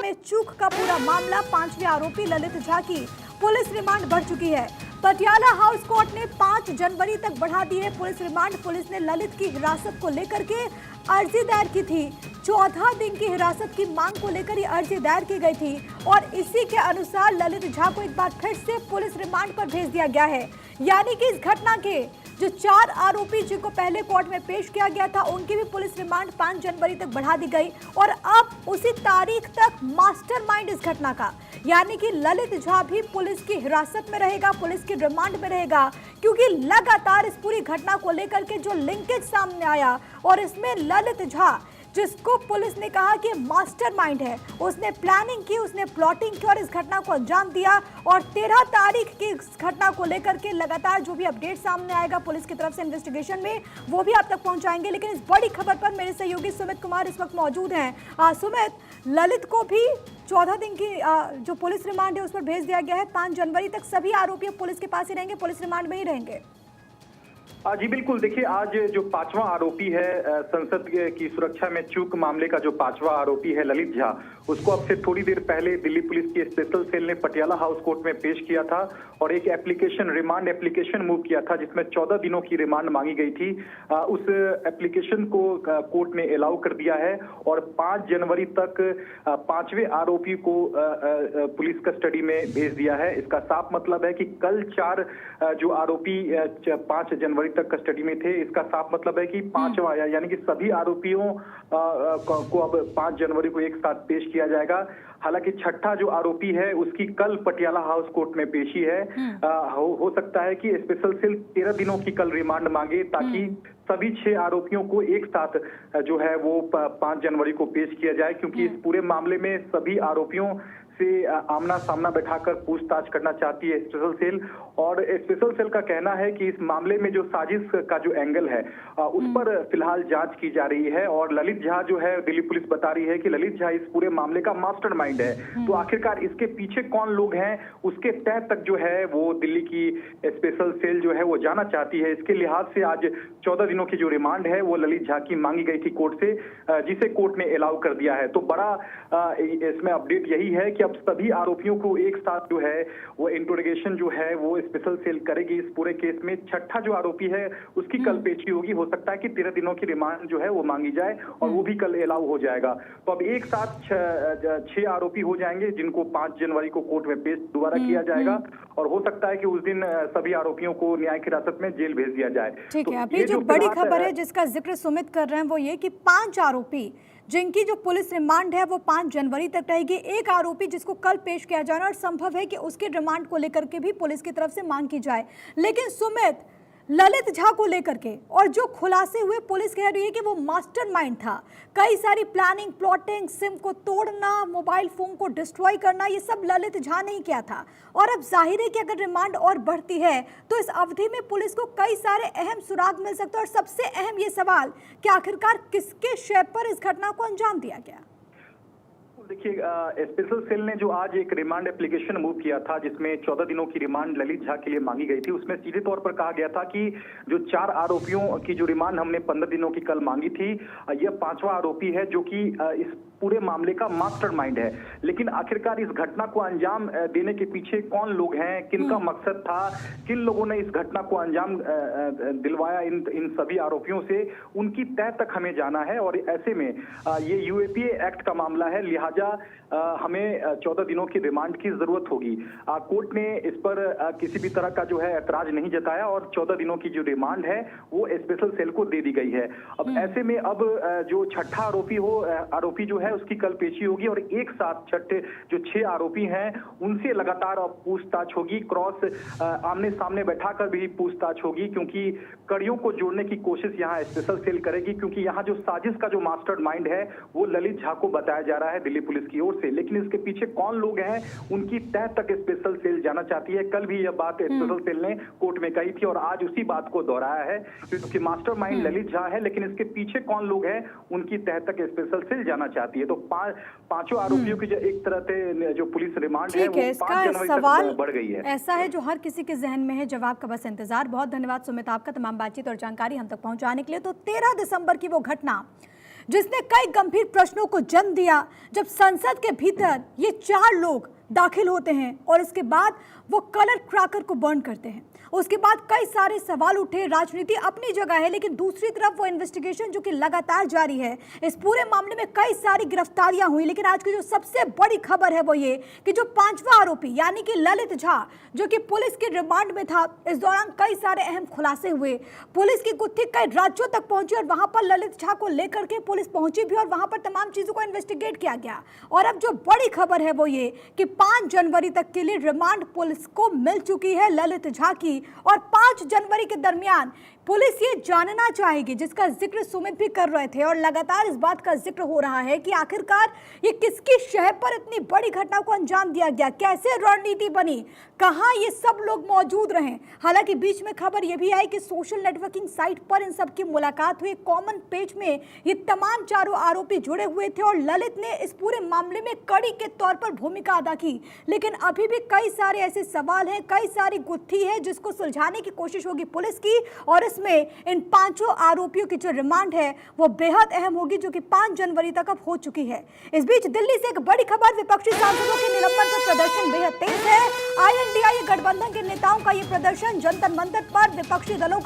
में चूक का पूरा मामला, 5वें आरोपी ललित झा की पुलिस रिमांड बढ़ चुकी है। पटियाला हाउस कोर्ट ने 5 जनवरी तक बढ़ा दी है पुलिस रिमांड। पुलिस ने ललित की हिरासत को लेकर के अर्जी दायर की थी। 14 दिन की हिरासत की मांग को लेकर ये अर्जी दायर की गई थी और इसी के अनुसार ललित झा को एक बार फिर से पुलिस रिमांड पर भेज दिया गया है। यानी कि इस घटना के जो 4 आरोपी जिनको पहले कोर्ट में पेश किया गया था, उनकी भी पुलिस रिमांड 5 जनवरी तक बढ़ा दी गई और अब उसी तारीख तक मास्टरमाइंड इस घटना का, यानी कि ललित झा भी पुलिस की हिरासत में रहेगा, पुलिस की रिमांड में रहेगा, क्योंकि लगातार इस पूरी घटना को लेकर के जो लिंकेज सामने आया और इसमें ललित झा, जिसको पुलिस ने कहा कि मास्टरमाइंड है, उसने प्लानिंग की, उसने प्लॉटिंग की और इस घटना को अंजाम दिया। और 13 तारीख की इस घटना को लेकर के लगातार जो भी अपडेट सामने आएगा पुलिस की तरफ से इन्वेस्टिगेशन में, वो भी आप तक पहुंचाएंगे। लेकिन इस बड़ी खबर पर मेरे सहयोगी सुमित कुमार इस वक्त मौजूद हैं। सुमित, ललित को भी 14 दिन की जो पुलिस रिमांड है उस पर भेज दिया गया है। 5 जनवरी तक सभी आरोपी पुलिस के पास ही रहेंगे, पुलिस रिमांड में ही रहेंगे। जी बिल्कुल, देखिए आज जो 5वां आरोपी है संसद की सुरक्षा में चूक मामले का जो 5वां आरोपी है ललित झा, उसको अब से थोड़ी देर पहले दिल्ली पुलिस की स्पेशल सेल ने पटियाला हाउस कोर्ट में पेश किया था और एक एप्लीकेशन, रिमांड एप्लीकेशन मूव किया था जिसमें 14 दिनों की रिमांड मांगी गई थी। उस एप्लीकेशन को कोर्ट ने अलाउ कर दिया है और 5 जनवरी तक 5वें आरोपी को पुलिस कस्टडी में भेज दिया है। इसका साफ मतलब है कि कल 4 जो आरोपी 5 जनवरी तक कस्टडी में थे, इसका साफ मतलब है कि 5वां यानी कि सभी आरोपियों को अब 5 जनवरी को एक साथ पेश किया जाएगा। हालांकि 6ठा जो आरोपी है उसकी कल पटियाला हाउस कोर्ट में पेशी है। हो सकता है कि स्पेशल सेल 13 दिनों की कल रिमांड मांगे ताकि सभी 6 आरोपियों को एक साथ जो है वो 5 जनवरी को पेश किया जाए, क्योंकि इस पूरे मामले में सभी आरोपियों से आमना सामना बैठाकर पूछताछ करना चाहती है स्पेशल सेल। और स्पेशल सेल का कहना है कि इस मामले में जो साजिश का जो एंगल है उस पर फिलहाल जांच की जा रही है और ललित झा जो है, दिल्ली पुलिस बता रही है कि ललित झा इस पूरे मामले का मास्टरमाइंड है। तो आखिरकार इसके पीछे कौन लोग हैं उसके तह तक जो है वो दिल्ली की स्पेशल सेल जो है वो जाना चाहती है। इसके लिहाज से आज 14 दिनों की जो रिमांड है वो ललित झा की मांगी गई थी कोर्ट से, जिसे कोर्ट ने अलाउ कर दिया है। तो बड़ा इसमें अपडेट यही है कि अब सभी आरोपियों को एक साथ जो है वो इंट्रोगेशन जो है वो स्पेशल सेल करेगी इस पूरे केस में। 6ठा जो आरोपी है उसकी कल पेशी होगी। हो सकता है कि 13 दिनों की रिमांड जो है वो मांगी जाए और वो भी कल अलाउ हो जाएगा। तो अब एक साथ 6 आरोपी हो जाएंगे जिनको 5 जनवरी को कोर्ट में पेश दोबारा किया जाएगा और हो सकता है कि उस दिन सभी आरोपियों को न्यायिक हिरासत में जेल भेज दिया जाए। ठीक है, अभी जो बड़ी खबर है जिसका जिक्र सुमित कर रहे हैं वो ये कि 5 आरोपी जिनकी जो पुलिस रिमांड है वो 5 जनवरी तक रहेगी। एक आरोपी जिसको कल पेश किया जाना और संभव है कि उसके रिमांड को लेकर के भी पुलिस की तरफ से मांग की जाए। लेकिन सुमित, ललित झा को लेकर के और जो खुलासे हुए, पुलिस कह रही है कि वो मास्टरमाइंड था। कई सारी प्लानिंग, प्लॉटिंग, सिम को तोड़ना, मोबाइल फोन को डिस्ट्रॉय करना, ये सब ललित झा ने ही किया था। और अब जाहिर है कि अगर रिमांड और बढ़ती है तो इस अवधि में पुलिस को कई सारे अहम सुराग मिल सकते हैं। और सबसे अहम ये सवाल कि आखिरकार किसके शय पर इस घटना को अंजाम दिया गया। देखिए, स्पेशल सेल ने जो आज एक रिमांड एप्लीकेशन मूव किया था जिसमें 14 दिनों की रिमांड ललित झा के लिए मांगी गई थी, उसमें सीधे तौर पर कहा गया था कि जो 4 आरोपियों की जो रिमांड हमने 15 दिनों की कल मांगी थी, यह 5वां आरोपी है जो कि इस पूरे मामले का मास्टरमाइंड है। लेकिन आखिरकार इस घटना को अंजाम देने के पीछे कौन लोग हैं, किनका मकसद था, किन लोगों ने इस घटना को अंजाम दिलवाया इन सभी आरोपियों से, उनकी तह तक हमें जाना है। और ऐसे में ये यूएपीए एक्ट का मामला है, लिहाजा हमें 14 दिनों की रिमांड की जरूरत होगी। कोर्ट ने इस पर किसी भी तरह का जो है ऐतराज नहीं जताया और 14 दिनों की जो रिमांड है वो स्पेशल सेल को दे दी गई है। अब ऐसे में अब जो 6ठा आरोपी जो है उसकी कल पेशी होगी और एक साथ जो 6 आरोपी हैं उनसे लगातार अब पूछताछ होगी, क्रॉस आमने सामने बैठाकर भी पूछताछ होगी, क्योंकि कड़ियों को जोड़ने की कोशिश यहाँ स्पेशल सेल करेगी। क्योंकि यहाँ जो साजिश का जो मास्टरमाइंड है वो ललित झा को बताया जा रहा है दिल्ली पुलिस की ओर से, लेकिन इसके पीछे कौन लोग हैं उनकी तह तक स्पेशल सेल जाना चाहती है। कल भी यह बात स्पेशल सेल ने कोर्ट में कही थी और आज उसी बात को दोहराया है, क्योंकि मास्टरमाइंड ललित झा है, लेकिन इसके पीछे कौन लोग हैं उनकी तह तक स्पेशल सेल जाना चाहती है। तो 5 आरोपियों की जो एक तरह से जो पुलिस रिमांड है वो 5 जनवरी तक बढ़ गई है। ऐसा है जो हर किसी के जहन में है, जवाब का बस इंतजार। बहुत धन्यवाद सुमित आपका तमाम बातचीत और जानकारी हम तक पहुंचाने के लिए। तो 13 दिसंबर की वो घटना जिसने कई गंभीर प्रश्नों को जन्म दिया। जब संसद के भीतर ये 4 लोग दाखिल होते हैं और इसके बाद वो कलर क्रैकर को बर्न करते हैं, उसके बाद कई सारे सवाल उठे। राजनीति अपनी जगह है, लेकिन दूसरी तरफ वो इन्वेस्टिगेशन जो कि लगातार जारी है। इस पूरे मामले में कई सारी गिरफ्तारियां हुई, लेकिन आज की जो सबसे बड़ी खबर है वो ये कि जो 5वां आरोपी यानी कि ललित झा, जो कि पुलिस के रिमांड में था, इस दौरान कई सारे अहम खुलासे हुए। पुलिस की गुत्थी कई राज्यों तक पहुंची और वहां पर ललित झा को लेकर के पुलिस पहुंची भी और वहां पर तमाम चीजों को इन्वेस्टिगेट किया गया। और अब जो बड़ी खबर है वो ये कि 5 जनवरी तक के लिए रिमांड पुलिस को मिल चुकी है ललित झा की। और 5 जनवरी के दरमियान पुलिस ये जानना चाहेगी, जिसका जिक्र सुमित भी कर रहे थे और लगातार इस बात का जिक्र हो रहा है कि आखिरकार ये किसकी शह पर इतनी बड़ी घटना को अंजाम दिया गया, कैसे रणनीति बनी, कहां ये सब लोग मौजूद रहे। हालांकि बीच में खबर ये भी आई कि सोशल नेटवर्किंग साइट पर इन सब की मुलाकात हुई। कॉमन पेज में ये तमाम चारों आरोपी जुड़े हुए थे और ललित ने इस पूरे मामले में कड़ी के तौर पर भूमिका अदा की। लेकिन अभी भी कई सारे ऐसे सवाल हैं, कई सारी गुत्थी है जिसको सुलझाने की कोशिश होगी पुलिस की। और इसमें इन 5 आरोपियों की जो रिमांड है वो बेहद अहम होगी, जो कि 5 जनवरी तक अब हो चुकी है। इस बीच दिल्ली से एक बड़ी खबर, विपक्षी सांसदों के निलंबन का प्रदर्शन बेहद तेज है। INDI गठबंधन के नेताओं का ये प्रदर्शन जंतर मंतर पर विपक्षी दलों